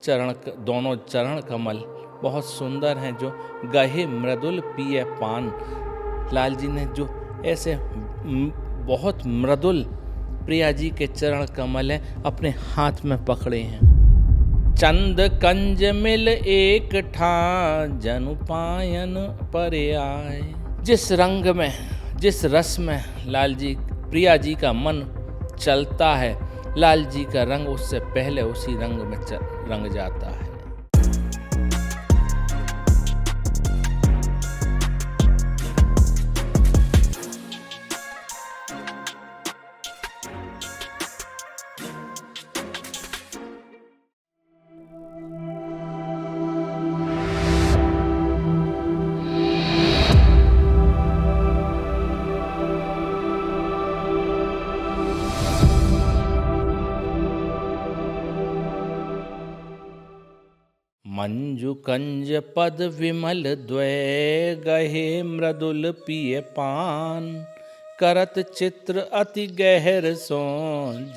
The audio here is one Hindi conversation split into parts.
दोनों चरण कमल बहुत सुंदर हैं, जो गहे मृदुल पिए पान। लाल जी ने जो ऐसे बहुत मृदुल प्रिया जी के चरण कमल हैं अपने हाथ में पकड़े हैं। चंद कंज मिल एक ठा जनु पायन परे आए। जिस रंग में, जिस रस में लाल जी प्रिया जी का मन चलता है, लाल जी का रंग उससे पहले उसी रंग में रंग जाता है। मंजु कंज पद विमल द्वय गहे मृदुल पिए पान। करत चित्र अति गहर सो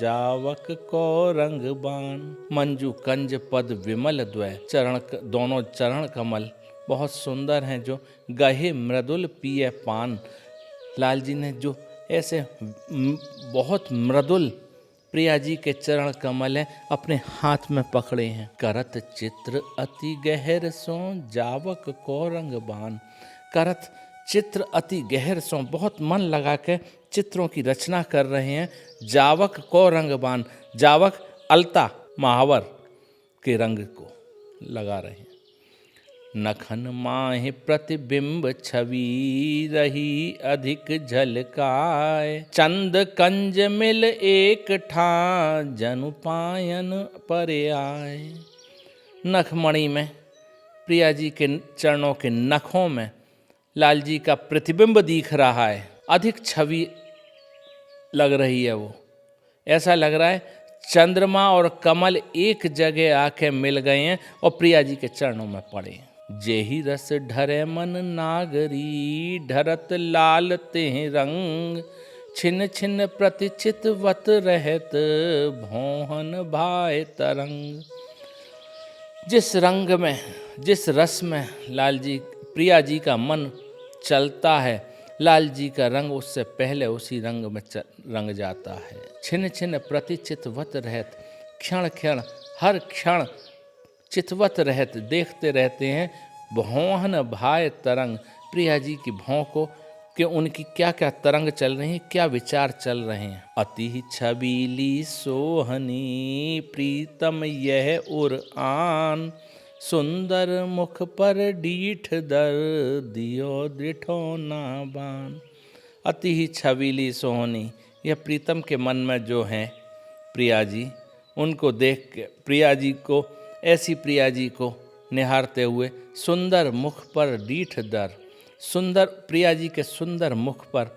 जावक को रंग बान। मंजु कंज पद विमल द्वय दोनों चरण कमल बहुत सुंदर हैं, जो गहे मृदुल पिए पान। लाल जी ने जो ऐसे बहुत मृदुल प्रिया जी के चरण कमल हैं अपने हाथ में पकड़े हैं। करत चित्र अति गहर सो जावक को रंग बान। करत चित्र अति गहर सो, बहुत मन लगा के चित्रों की रचना कर रहे हैं। जावक को रंग बान, जावक अलता महावर के रंग को लगा रहे हैं। नखन माहि प्रतिबिंब छवि रही अधिक झलकाए। चंद कंज मिल एक ठा जनु पायन परे आए। नखमणि में, प्रिया जी के चरणों के नखों में लाल जी का प्रतिबिंब दिख रहा है। अधिक छवि लग रही है, वो ऐसा लग रहा है चंद्रमा और कमल एक जगह आके मिल गए हैं और प्रिया जी के चरणों में पड़े हैं। जेहि रस ढरे मन नागरी ढरत लाल तेह रंग। छिन छिन प्रतिचित वत रहत भोहन भाए तरंग। जिस रंग में, जिस रस में लाल जी प्रिया जी का मन चलता है, लाल जी का रंग उससे पहले उसी रंग में रंग जाता है। छिन छिन प्रतिचित वत रहत, क्षण क्षण हर क्षण चितवत रहते, देखते रहते हैं। भौहन भाए तरंग, प्रिया जी की भौं को कि उनकी क्या क्या तरंग चल रही हैं, क्या विचार चल रहे हैं। अति छबीली सोहनी प्रीतम यह उर आन। सुंदर मुख पर डीठ दर दियो दृढ़ो ना बान। अति ही छबीली सोहनी, यह प्रीतम के मन में जो हैं प्रिया जी, उनको देख के प्रिया जी को, ऐसी प्रिया जी को निहारते हुए सुंदर मुख पर डीठ दर, सुंदर प्रिया जी के सुंदर मुख पर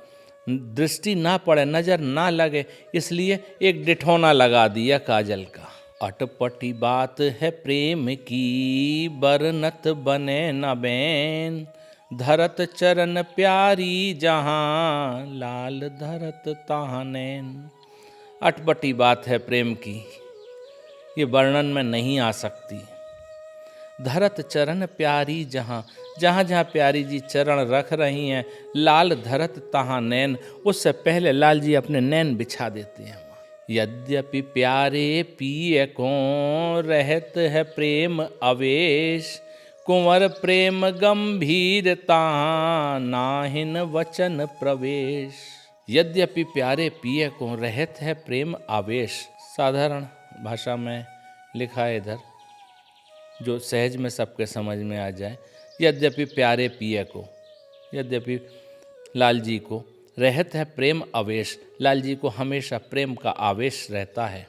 दृष्टि ना पड़े, नजर ना लगे, इसलिए एक डिठौना लगा दिया काजल का। अटपटी बात है प्रेम की बरनत बने न बैन। धरत चरण प्यारी जहाँ लाल धरत तहाँ नैन। अटपटी बात है प्रेम की, ये वर्णन में नहीं आ सकती। धरत चरण प्यारी जहाँ, जहाँ जहाँ प्यारी जी चरण रख रही हैं, लाल धरत तहाँ नैन, उससे पहले लाल जी अपने नैन बिछा देते हैं। यद्यपि प्यारे पिए को रहत है प्रेम अवेश। कुंवर प्रेम गंभीरता नाहिन वचन प्रवेश। यद्यपि प्यारे पिए को रहत है प्रेम आवेश, साधारण भाषा में लिखा है इधर, जो सहज में सबके समझ में आ जाए। यद्यपि प्यारे पिए को, यद्यपि लाल जी को रहत है प्रेम आवेश, लाल जी को हमेशा प्रेम का आवेश रहता है।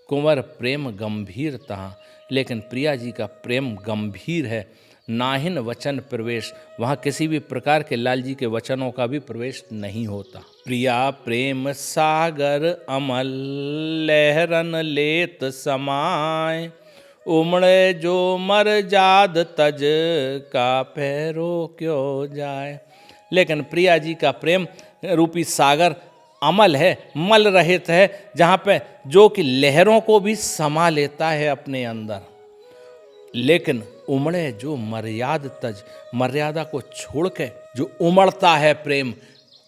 कुंवर प्रेम गंभीरता, लेकिन प्रिया जी का प्रेम गंभीर है। नाहिन वचन प्रवेश, वहाँ किसी भी प्रकार के लाल जी के वचनों का भी प्रवेश नहीं होता। प्रिया प्रेम सागर अमल लहरन लेत समाय। उमड़े जो मर जाद तज का पैरो क्यों जाए। लेकिन प्रिया जी का प्रेम रूपी सागर अमल है, मल रहित है, जहाँ पे जो कि लहरों को भी समा लेता है अपने अंदर। लेकिन उमड़े जो मर्याद तज, मर्यादा को छोड़ के जो उमड़ता है प्रेम,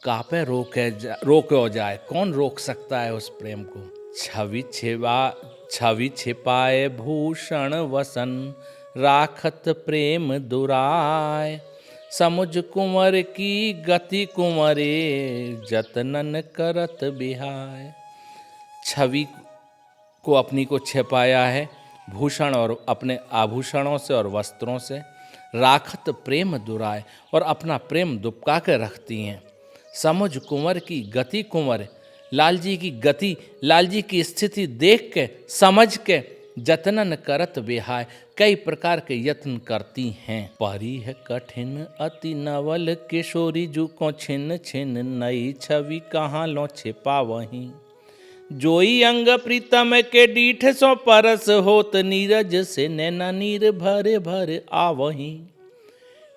कापे रोके जाए, कौन रोक सकता है उस प्रेम को। छवि छिपाए भूषण वसन, राखत प्रेम दुराय। समुझ कुंवर की गति कुंवरे, जतनन करत बिहाय। छवि को अपनी को छिपाया है भूषण और अपने आभूषणों से और वस्त्रों से, राखत प्रेम दुराय, और अपना प्रेम दुबका के रखती हैं। समुझ कुंवर की गति कुंवर, लाल जी की गति, लाल जी की स्थिति देख के समझ के जतनन करत बिहाय, कई प्रकार के यत्न करती हैं। परी है कठिन अति नवल, किशोरी जू को छिन छिन, नई छवि कहाँ लो छिपा वहीं। जोई अंग प्रीतम के डीठ सो परस, होत नीरज से नैना नीर भरे भर आवहीं।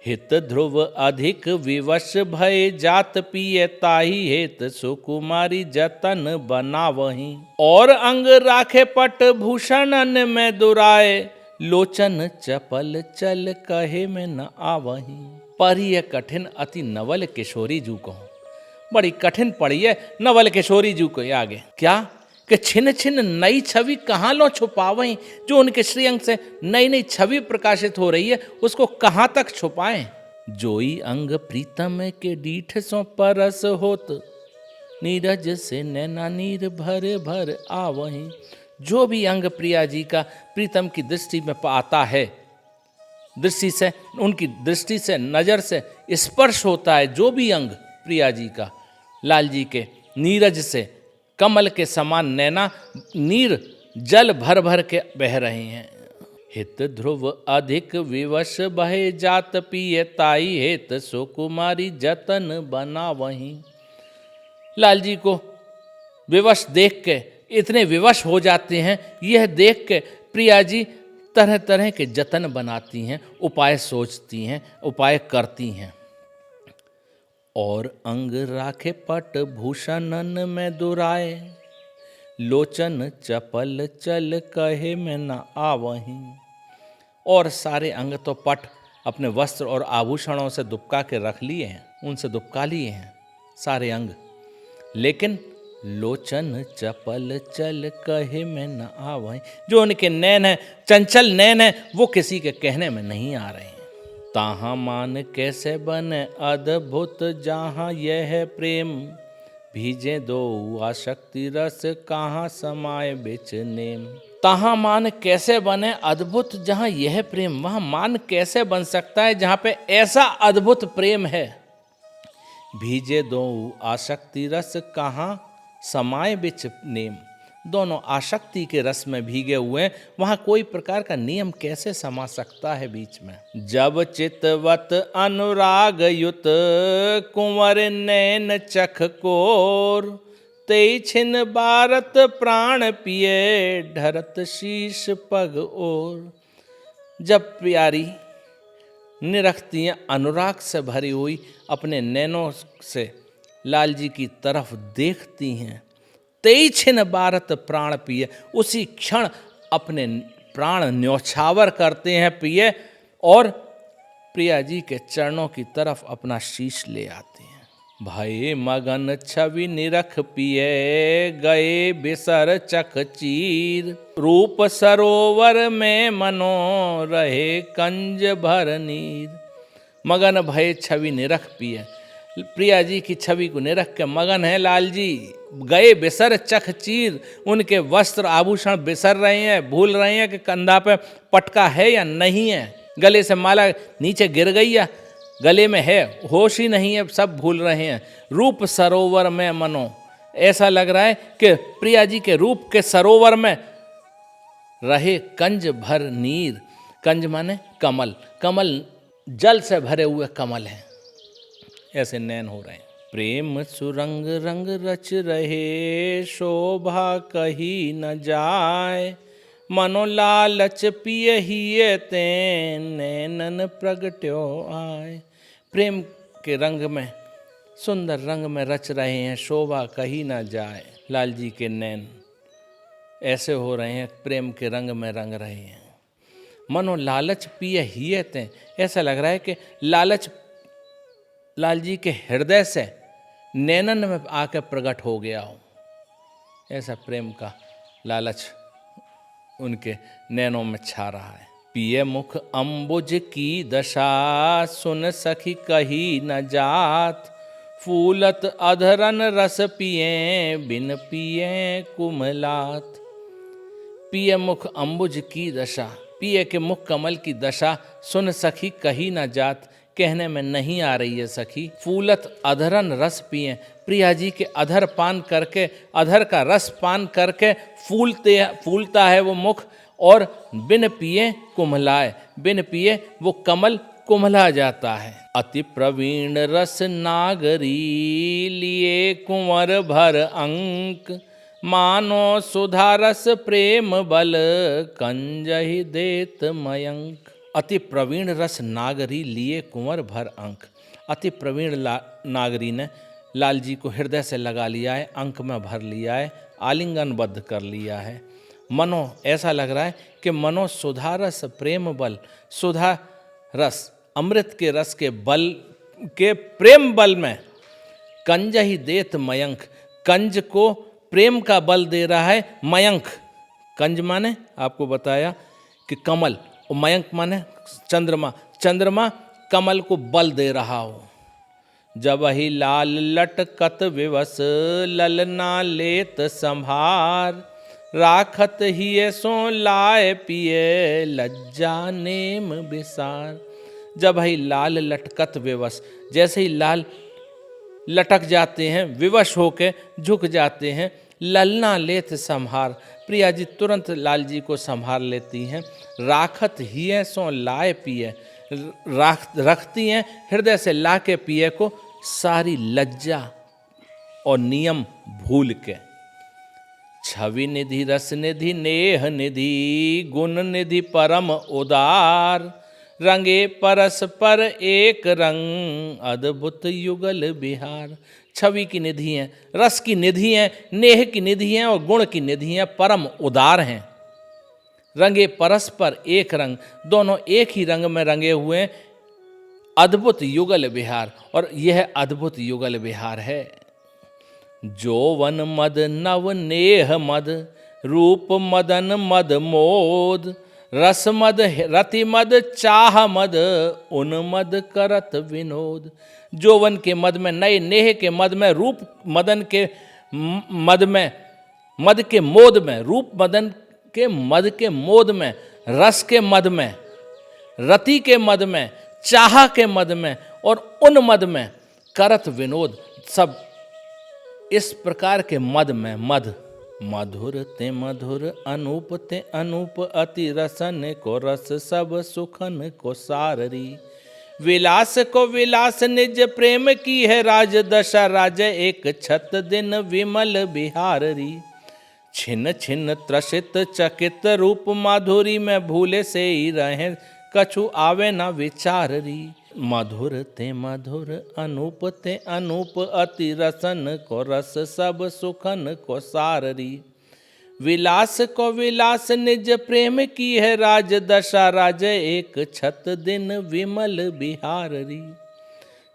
हित ध्रुव अधिक विवश भय, जात पिय ताही हेत, सुकुमारी जतन बनावहीं। और अंग राखे पट भूषणन में दुराए, लोचन चपल चल कहे में न आवहीं। परिय कठिन अति नवल किशोरी जू को, बड़ी कठिन पड़ी है नवल किशोरी जू को आगे। क्या कि छिन छिन नई छवि कहाँ लो छुपावें, जो उनके श्रीअंग से नई नई छवि प्रकाशित हो रही है उसको कहाँ तक छुपाएं। जोई अंग प्रीतम के डीठ सो परस, होत नीरज से नैना नीर भर भर आवहीं। जो भी अंग प्रिया जी का प्रीतम की दृष्टि में आता है, दृष्टि से, उनकी दृष्टि से, नजर से स्पर्श होता है, जो भी अंग प्रिया जी का, लाल जी के नीरज से कमल के समान नैना नीर जल भर भर के बह रहे हैं। हित ध्रुव अधिक विवश बहे, जात पिय ताई हेत, सुकुमारी जतन बना वहीं। लाल जी को विवश देख के इतने विवश हो जाते हैं, यह देख के प्रिया जी तरह तरह के जतन बनाती हैं, उपाय सोचती हैं, उपाय करती हैं। और अंग राखे पट भूषणन में दुराए, लोचन चपल चल कहे में न आवहीं। और सारे अंग तो पट अपने वस्त्र और आभूषणों से दुबका के रख लिए हैं, उनसे दुबका लिए हैं सारे अंग, लेकिन लोचन चपल चल कहे में न आवहीं, जो उनके नैन हैं, चंचल नैन हैं, वो किसी के कहने में नहीं आ रहे हैं। ताहाँ मान कैसे बने अद्भुत, जहाँ यह प्रेम भीजे दो आशक्ति रस, कहाँ समाये बिच नेम। ताहाँ मान कैसे बने अद्भुत, जहाँ यह प्रेम, वहाँ मान कैसे बन सकता है जहाँ पे ऐसा अद्भुत प्रेम है। भीजे दो आशक्ति रस, कहाँ समाये बिच नेम। दोनों आशक्ति के रस में भीगे हुए हैं, वहां कोई प्रकार का नियम कैसे समा सकता है बीच में। जब चितवत अनुराग युत, कुंवर नैन चख कोर, तेई छिन बारत प्राण पिए, ढरत शीश पग ओर। जब प्यारी निरखती हैं, अनुराग से भरी हुई अपने नैनों से लाल जी की तरफ देखती हैं, तेई छिन बारत प्राण पिए, उसी क्षण अपने प्राण न्यौछावर करते हैं पिए, और प्रिया जी के चरणों की तरफ अपना शीश ले आते हैं। भय मगन छवि निरख पिए, गए बिसर चख चीर, रूप सरोवर में मनो रहे कंज भर नीर। मगन भय छवि निरख पिए, प्रिया जी की छवि को निरख के मगन है लाल जी। गए बिसर चख चीर, उनके वस्त्र आभूषण बिसर रहे हैं, भूल रहे हैं कि कंधा पे पटका है या नहीं है, गले से माला नीचे गिर गई या गले में है, होश ही नहीं है, सब भूल रहे हैं। रूप सरोवर में मनो, ऐसा लग रहा है कि प्रिया जी के रूप के सरोवर में रहे कंज भर नीर। कंज माने कमल, कमल जल से भरे हुए कमल हैं, ऐसे नैन हो रहे हैं। प्रेम सुरंग रंग रच रहे, शोभा कही न जाय, मनो लालच पिय ही ते, नैनन प्रगट्यो आय। प्रेम के रंग में, सुंदर रंग में रच रहे हैं, शोभा कही न जाए। लाल जी के नैन ऐसे हो रहे हैं, प्रेम के रंग में रंग रहे हैं। मनो लालच पिय हिय ते। ऐसा लग रहा है कि लालच लाल जी के हृदय से नैनन में आकर प्रकट हो गया हो। ऐसा प्रेम का लालच उनके नैनों में छा रहा है। पिय मुख अम्बुज की दशा, सुन सखी कही न जात। फूलत अधरन रस पिए, बिन पिए कुमलात। पिय मुख अम्बुज की दशा, पिय के मुख कमल की दशा, सुन सखी कही न जात, कहने में नहीं आ रही है सखी। फूलत अधरन रस पिए, प्रिया जी के अधर पान करके, अधर का रस पान करके फूलता है वो मुख, और बिन पिए कुम्हलाए, बिन पिए वो कमल कुम्हला जाता है। अति प्रवीण रस नागरी, लिए कुंवर भर अंक। मानो सुधा रस प्रेम बल, कंजहि देत मयंक। अति प्रवीण रस नागरी, लिए कुंवर भर अंक। अति प्रवीण नागरी ने लाल जी को हृदय से लगा लिया है, अंक में भर लिया है, आलिंगनबद्ध कर लिया है। मनो, ऐसा लग रहा है कि मनो सुधा रस प्रेम बल, सुधा रस अमृत के रस के बल के प्रेम बल में, कंज ही देत मयंक, कंज को प्रेम का बल दे रहा है मयंक। कंज माने आपको बताया कि कमल, और मयंक माने चंद्रमा, चंद्रमा कमल को बल दे रहा हो। जब ही लाल लटकत विवश, ललना लेत संभार। राखत ही सो लाए पिए, लज्जा नेम बिसार। जब ही लाल लटकत विवश, जैसे ही लाल लटक जाते हैं, विवश होके झुक जाते हैं। ललना लेत संभार, प्रिया जी तुरंत लाल जी को संभार लेती हैं। राखत ही सो लाए पिए, रखती हैं हृदय से ला के पिए को, सारी लज्जा और नियम भूल के। छवि निधि रस निधि नेह निधि, गुण निधि परम उदार। रंगे परस पर एक रंग, अद्भुत युगल बिहार। छवि की निधि हैं, रस की निधि हैं, नेह की निधि हैं और गुण की निधि हैं, परम उदार हैं। रंगे परस्पर एक रंग, दोनों एक ही रंग में रंगे हुए हैं। अद्भुत युगल विहार, और यह अद्भुत युगल विहार है। जोवन मद नव नेह मद, रूप मदन मद मोद। रस मद रति मद चाह मद, उन्मद करत विनोद। जोवन के मद में, नए नेह के मद में, रूप मदन के मद में, मद के मोद में, रूप मदन के मद के मोद में, रस के मद में, रति के मद में, चाह के मद में और उन्मद में करत विनोद। सब इस प्रकार के मद में, मद मधुर ते मधुर, अनूप ते अनूप, अति रसन को रस, सब सुखन को साररी। विलास को विलास निज प्रेम की है राज दशा, राज एक छत दिन विमल बिहाररी। छिन छिन त्रसित चकित रूप, माधुरी में भूले से ही रहे, कछु आवे न विचाररी। मधुर ते मधुर, अनूप ते अनूप, अति रसन को रस, सब सुखन को साररी। विलास को विलास निज प्रेम की है राज दशा, राज एक छत दिन विमल बिहाररी।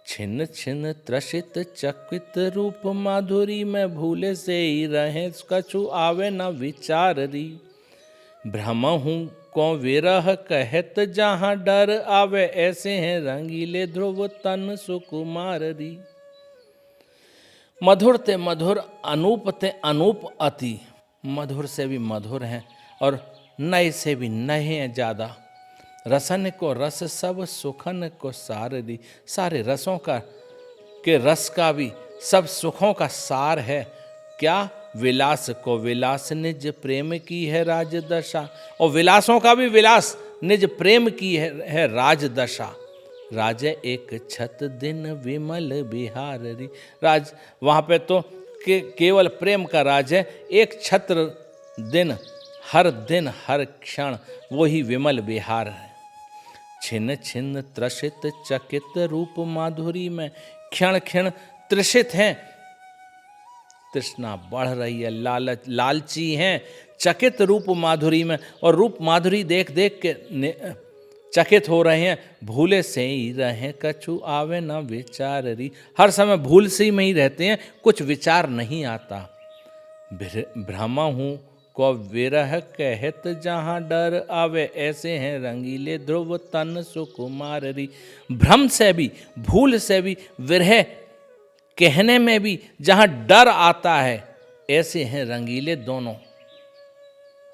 छिन छिन त्रसित चकित रूप, माधुरी में भूले से ही रहे, कछु आवे न विचाररी। भ्रम हूँ को विरह कहत, जहाँ डर आवे, ऐसे हैं रंगीले ध्रुव तन सुकुमाररी। मधुर ते मधुर, अनूप ते अनूप, अति मधुर से भी मधुर हैं और नए से भी नए हैं ज़्यादा। रसन को रस, सब सुखन को साररी। सारे रसों का के रस का भी सब सुखों का सार है। क्या? विलास को विलास निज प्रेम की है राजदशा, और विलासों का भी विलास निज प्रेम की है राजदशा। राज एक छत दिन विमल बिहाररी। राज वहाँ पे तो केवल प्रेम का राज है। एक छत्र दिन हर क्षण वही विमल बिहार है। छिन छिन त्रसित चकित रूप, माधुरी में क्षण क्षण त्रसित हैं, तृष्णा बढ़ रही है, लालची हैं, चकित रूप माधुरी में, और रूप माधुरी देख देख के चकित हो रहे हैं। भूले से ही रहे कछु आवे न विचार री, हर समय भूल से ही में ही रहते हैं, कुछ विचार नहीं आता। भ्रमा हूँ को विरह कहत जहाँ डर आवे, ऐसे हैं रंगीले ध्रुव तन सुकुमार री। भ्रम से भी, भूल से भी, विरह कहने में भी जहाँ डर आता है, ऐसे हैं रंगीले दोनों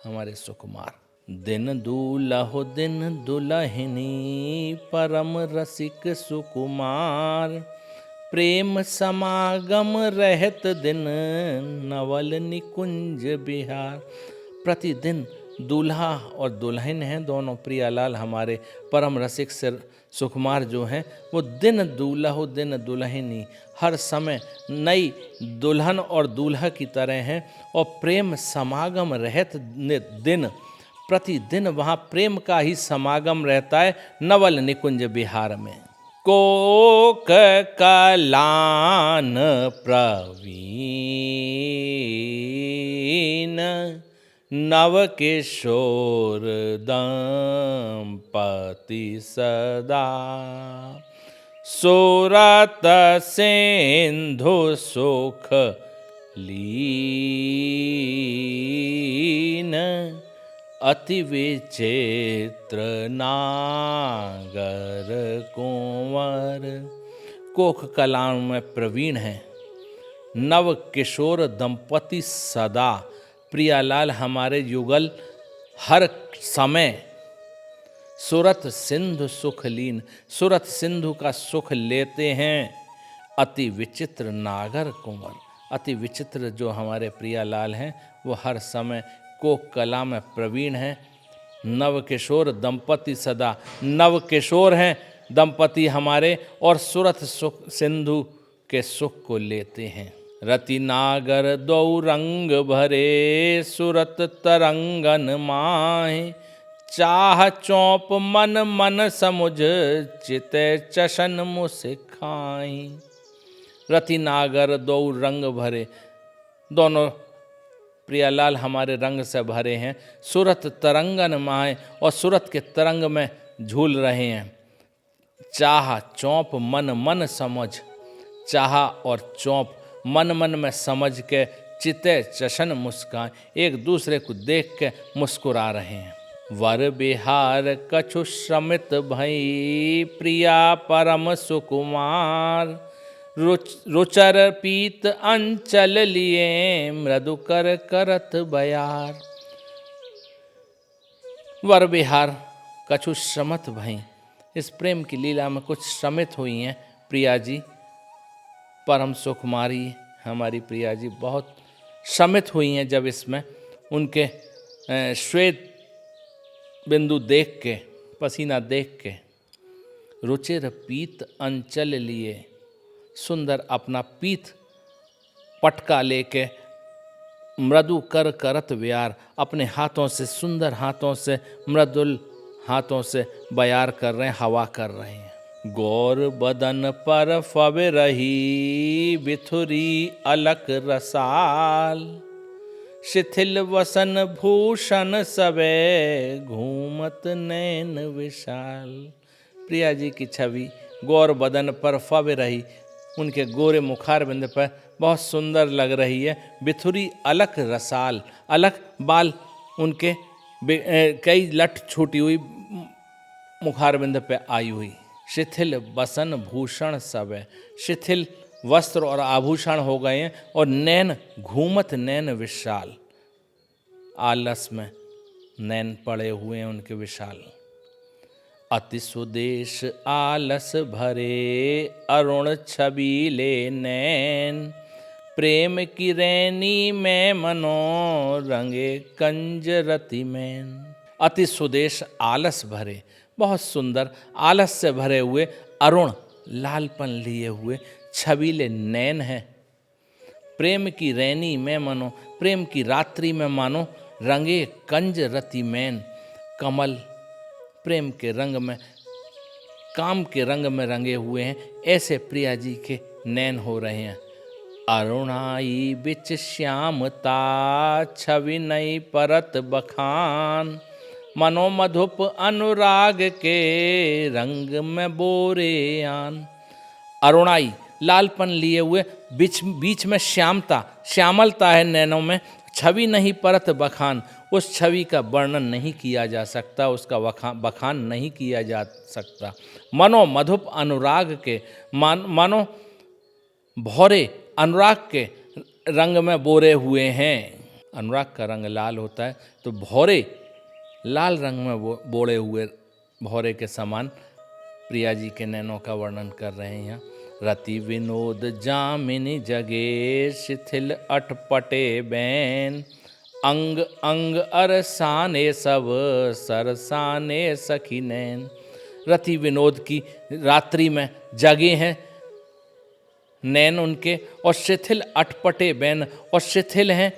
हमारे सुकुमार। दिन दूल्हो दिन दुल्हनी, परम रसिक सुकुमार, प्रेम समागम रहत दिन, नवल निकुंज बिहार। प्रतिदिन दूल्हा और दुल्हन हैं दोनों, प्रियालाल हमारे परम रसिक सिर सुकुमार जो हैं, वो दिन दूल्हो दिन दुल्हनी, हर समय नई दुल्हन और दूल्हा की तरह हैं। और प्रेम समागम रहत दिन, प्रतिदिन वहाँ प्रेम का ही समागम रहता है नवल निकुंज बिहार में। कोक कलान प्रवीण, नव किशोर दंपति सदा, सुरत सिंधु सुख लीन, अति विचित्र नागर कुंवर। कोख कलाओं में प्रवीण हैं, नव किशोर दंपति सदा, प्रियालाल हमारे युगल हर समय। सुरत सिंधु सुख लीन, सुरत सिंधु का सुख लेते हैं। अति विचित्र नागर कुंवर, अति विचित्र जो हमारे प्रियालाल हैं, वो हर समय कोक कला में प्रवीण हैं। नव किशोर दंपति सदा, नव किशोर हैं दंपति हमारे, और सुरत सुख सिंधु के सुख को लेते हैं। रति नागर दो रंग भरे, सुरत तरंगन माहे, चाह चौप मन मन समुझ, चिते चशन मुसिखाई। रति नागर दो रंग भरे, दोनों प्रियालाल हमारे रंग से भरे हैं। सुरत तरंगन माहे, और सुरत के तरंग में झूल रहे हैं। चाह चौप मन मन समझ, चाह और चौप मन मन में समझ के, चिते चशन मुस्कान, एक दूसरे को देख के मुस्कुरा रहे हैं। वर बिहार कछु श्रमित भई, प्रिया परम सुकुमार, रुचर पीत अंचल लिए, मृदुकर करत बयार। वर बिहार कछु श्रमित भई, इस प्रेम की लीला में कुछ श्रमित हुई हैं प्रिया जी। परम सुकुमारी हमारी प्रिया जी बहुत श्रमित हुई हैं जब इसमें उनके श्वेत बिंदु देख के, पसीना देख के। रुचिर पीत अंचल लिए, सुंदर अपना पीत पटका लेके, मृदु कर करत व्यार, अपने हाथों से, सुंदर हाथों से, मृदुल हाथों से बयार कर रहे हैं, हवा कर रहे हैं। गौर बदन पर फवे रही, बिथुरी अलक रसाल, शिथिल वसन भूषण सबे, घूमत नैन विशाल। प्रिया जी की छवि गौर बदन पर फवे रही, उनके गोरे मुखार बिंद पर बहुत सुंदर लग रही है। बिथुरी अलक रसाल, अलक बाल उनके कई लट छूटी हुई मुखार बिंद पे आई हुई। शिथिल बसन भूषण सब है, शिथिल वस्त्र और आभूषण हो गए हैं। और नैन घूमत नैन विशाल, आलस में नैन पड़े हुए हैं उनके विशाल। अति सुदेश आलस भरे, अरुण छबीले नैन, प्रेम की रैनी में मनो, रंगे कंज रति मैन। अति सुदेश आलस भरे, बहुत सुंदर आलस से भरे हुए, अरुण लालपन लिए हुए छबीले नैन हैं। प्रेम की रैनी में मनो, प्रेम की रात्रि में मानो, रंगे कंज रति मैन, कमल प्रेम के रंग में, काम के रंग में रंगे हुए हैं। ऐसे प्रिया जी के नैन हो रहे हैं। अरुणाई बिच श्यामता, छवि नई परत बखान। मनोमधुप अनुराग के, रंग में बोरे आन। अरुणाई लालपन लिए हुए, बीच बीच में श्यामता, श्यामलता है नैनों में। छवि नहीं परत बखान, उस छवि का वर्णन नहीं किया जा सकता, उसका बखान नहीं किया जा सकता। मनो मधुप अनुराग के, मानो भौरे अनुराग के रंग में बोरे हुए हैं। अनुराग का रंग लाल होता है, तो भौरे लाल रंग में बोरे हुए भौरे के समान प्रिया जी के नैनों का वर्णन कर रहे हैं यहाँ। रति विनोद जामिनी जगे, शिथिल अटपटे बैन। अंग अंग अरसाने सब, सरसाने सखी नैन। रति विनोद की रात्रि में जगे हैं नैन उनके, और शिथिल अटपटे बैन, और शिथिल हैं,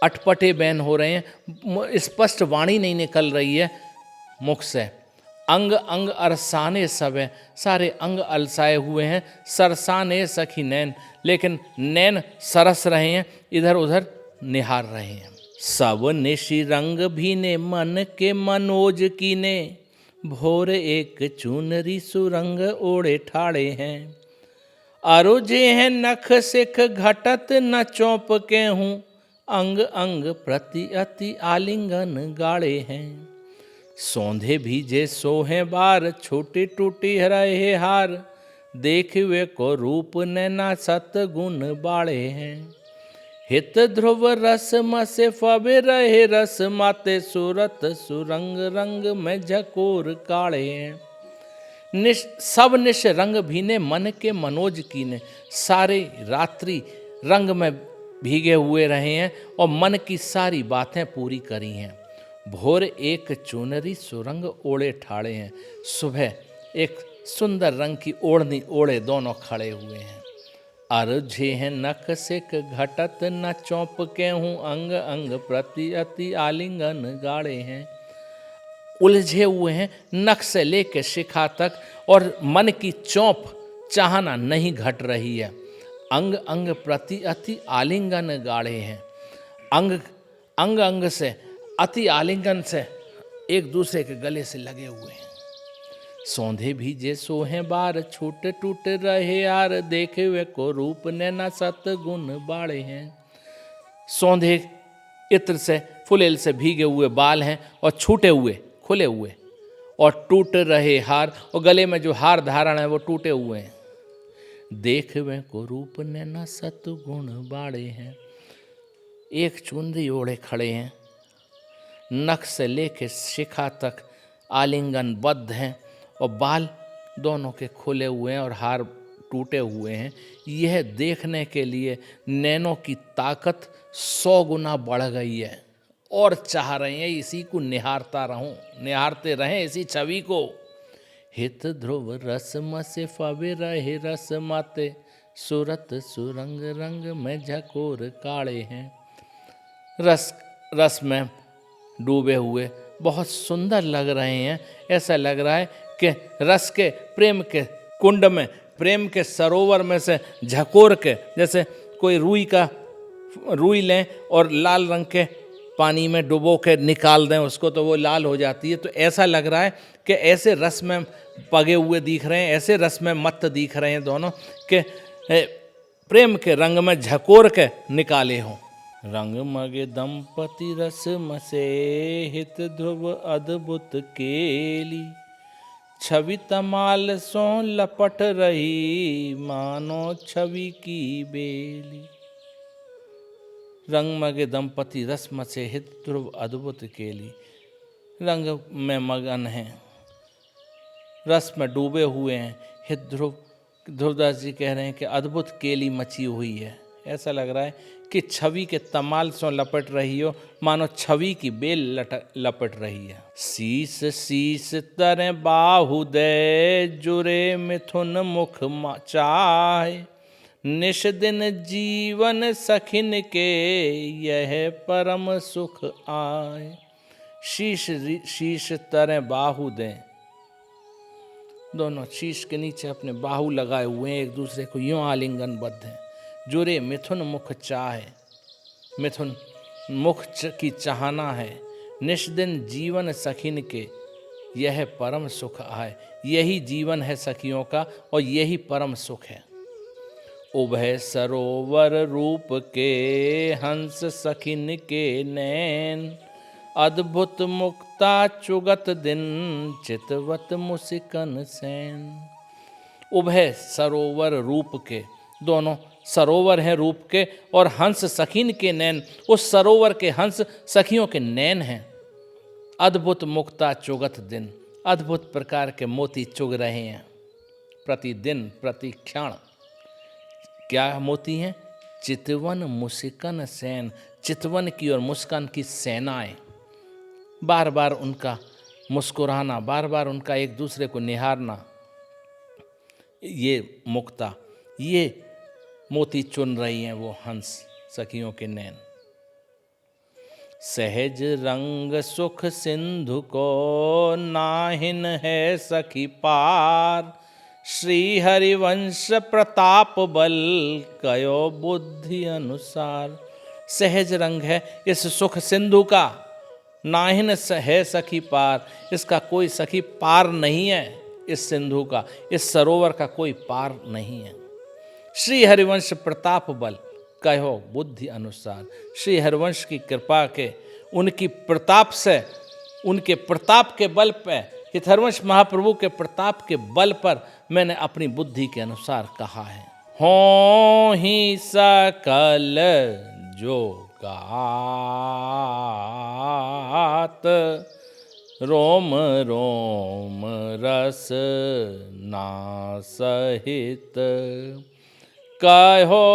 अटपटे बैन हो रहे हैं, स्पष्ट वाणी नहीं निकल रही है मुख से। अंग अंग अरसाने सब है, सारे अंग अलसाए हुए हैं। सरसाने सखी नैन, लेकिन नैन सरस रहे हैं, इधर उधर निहार रहे हैं। सब निशि रंग भीने, मन के मनोज कीने। भोर एक चुनरी सुरंग ओढ़े ठाड़े हैं। अरुझे हैं नख सिख घटत, न चौंप के हूँ। अंग अंग प्रति अति आलिंगन गाड़े हैं। सौंधे भीजे सोहे बार, छोटी टूटी रहे हार। देखवे को रूप नैना सत गुण बाड़े हैं। हित ध्रुव रस मसे फबे रहे रस माते, सूरत सुरंग रंग में झकोर काड़े हैं। सब निश रंग भीने, मन के मनोज कीने। सारे रात्रि रंग में भीगे हुए रहे हैं और मन की सारी बातें पूरी करी हैं। भोर एक चुनरी सुरंग ओढ़े ठाड़े हैं। सुबह एक सुंदर रंग की ओढ़नी ओढ़े दोनों खड़े हुए हैं। अरुझे हैं नख सिख घटत, न चौंप के हूँ। अंग अंग प्रति अति आलिंगन गाड़े हैं। उलझे हुए हैं नख से लेकर शिखा तक, और मन की चौंप चाहना नहीं घट रही है। अंग अंग प्रति अति आलिंगन गाढ़े हैं। अंग अंग अंग से अति आलिंगन से एक दूसरे के गले से लगे हुए हैं। सौंधे भीजे सोहे बार, छूट टूट रहे यार। देखे वे को रूप नैना सत गुण बाड़े हैं। सौंधे इत्र से फुलेल से भीगे हुए बाल हैं, और छूटे हुए खुले हुए, और टूट रहे हार, और गले में जो हार धारण है वो टूटे हुए हैं। देखवे को रूप नैना सत गुण बाड़े हैं। एक चुनरी ओढ़े खड़े हैं, नख से लेके शिखा तक आलिंगन बद्ध हैं, और बाल दोनों के खुले हुए हैं और हार टूटे हुए हैं। यह देखने के लिए नैनों की ताकत 100 गुना बढ़ गई है, और चाह रहे हैं इसी को निहारते रहें इसी छवि को। हित ध्रुव रस मसे फबे रहे रस माते, सूरत सुरंग रंग में झकोर काड़े हैं। रस में डूबे हुए बहुत सुंदर लग रहे हैं। ऐसा लग रहा है कि रस के प्रेम के कुंड में, प्रेम के सरोवर में से झकोर के, जैसे कोई रुई लें और लाल रंग के पानी में डुबो के निकाल दें उसको, तो वो लाल हो जाती है। तो ऐसा लग रहा है कि ऐसे रस में पगे हुए दिख रहे हैं, ऐसे रस में मत्त दिख रहे हैं दोनों, कि प्रेम के रंग में झकोर के निकाले हों। रंग मगे दंपति रस मसे, हित ध्रुव अद्भुत केली। छवि तमाल सो लपट रही, मानो छवि की बेली। रंग मगे दंपति रस मसे, हित ध्रुव अद्भुत केली। रंग में मगन हैं, रस में डूबे हुए हैं। हित ध्रुवदास जी कह रहे हैं कि अद्भुत केली मची हुई है। ऐसा लग रहा है कि छवि के तमाल सो लपट रही हो, मानो छवि की बेल लपट रही है। शीस शीस तरह बाहु दे, जुरे मिथुन मुख चाहे। निश दिन जीवन सखिन के, यह परम सुख आए। शीश तरह बाहु दें, दोनों शीश के नीचे अपने बाहु लगाए हुए हैं, एक दूसरे को यूं आलिंगन बद्ध हैं। जुरे मिथुन मुख चाहे, मिथुन मुख की चाहना है। निष्दिन जीवन सखिन के, यह परम सुख आए। यही जीवन है सखियों का और यही परम सुख है। उभय सरोवर रूप के हंस सखिन के नैन, अद्भुत मुक्ता चुगत दिन चितवत मुसिकन सैन। उभय सरोवर रूप के, दोनों सरोवर हैं रूप के, और हंस सखीन के नैन, उस सरोवर के हंस सखियों के नैन हैं। अद्भुत मुक्ता चुगत दिन, अद्भुत प्रकार के मोती चुग रहे हैं प्रतिदिन प्रति क्षण। क्या मोती हैं? चितवन मुस्कान सैन, चितवन की और मुस्कान की सेनाएं। बार बार उनका मुस्कुराना, बार बार उनका एक दूसरे को निहारना, ये मुक्ता, ये मोती चुन रही हैं वो हंस सखियों के नैन। सहज रंग सुख सिंधु को नाहिन है सखी पार, श्री हरिवंश प्रताप बल कयो बुद्धि अनुसार। सहज रंग है इस सुख सिंधु का, नाहिन है सखी पार, इसका कोई सखी पार नहीं है। इस सिंधु का, इस सरोवर का कोई पार नहीं है। श्री हरिवंश प्रताप बल कहो बुद्धि अनुसार। श्री हरिवंश की कृपा के, उनकी प्रताप से, उनके प्रताप के बल पे, हितहरवंश महाप्रभु के प्रताप के बल पर मैंने अपनी बुद्धि के अनुसार कहा है। हो ही सकल जो गात, रोम रोम रस ना सहित, कहो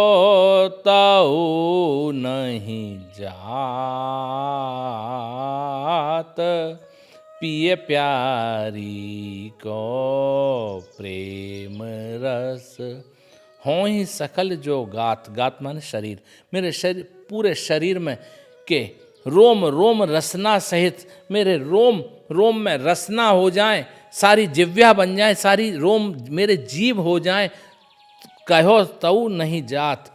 ताऊ नहीं जात, पिए प्यारी को प्रेम रस। हों ही सकल जो गात, गात माने शरीर, मेरे शरीर, पूरे शरीर में के रोम रोम रसना सहित, मेरे रोम रोम में रसना हो जाए, सारी जिव्या बन जाए, सारी रोम मेरे जीव हो जाए। कहो तऊ नहीं जात,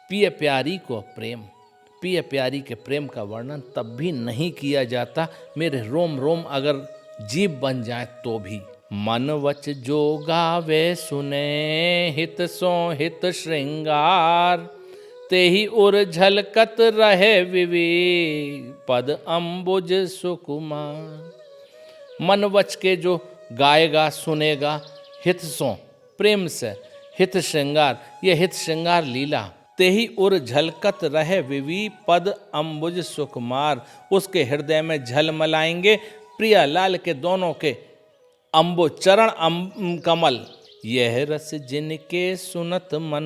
पिए प्यारी को प्रेम, पिए प्यारी के प्रेम का वर्णन तब भी नहीं किया जाता, मेरे रोम रोम अगर जीव बन जाए तो भी। मन वच जो गावे सुने, हित सो हित श्रृंगार, तेहि उर झलकत रहे विवेक पद अम्बुज सुकुमार। मन वच के जो गाएगा सुनेगा, हित सो प्रेम से, हित श्रृंगार, ये हित श्रृंगार लीला, तेहि उर झलकत रहे विवी पद अम्बुज सुकुमार, उसके हृदय में झलमलाएंगे प्रिया लाल के दोनों के अम्बुज चरण कमल। यह रस जिनके सुनत मन,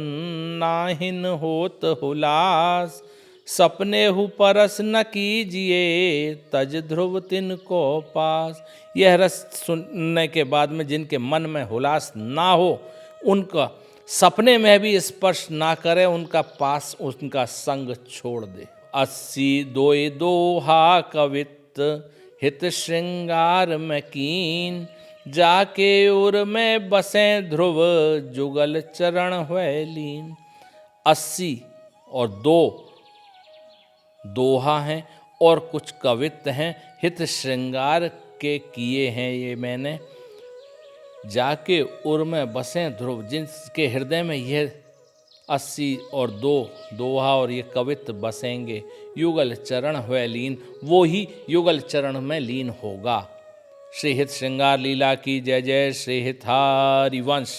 नाहिन होत हुलास, सपने हु परस न कीजिए, तज ध्रुव तिनको पास। यह रस सुनने के बाद में जिनके मन में हुलास ना हो, उनका सपने में भी स्पर्श ना करे, उनका पास, उनका संग छोड़ दे। 80 दोए दोहा कवित, हित श्रृंगार में कीन, जाके उर में बसे ध्रुव, जुगल चरण हुए लीन। 80 और 2 दोहा हैं और कुछ कवित्त हैं, हित श्रृंगार के किए हैं ये मैंने। जाके उर में बसे ध्रुव, जिनके हृदय में यह 80 और 2 दोहा और ये कवित्त बसेंगे, युगल चरण हुए लीन, वो ही युगल चरण में लीन होगा। श्री हित श्रृंगार लीला की जय जय। श्री हित हरिवंश।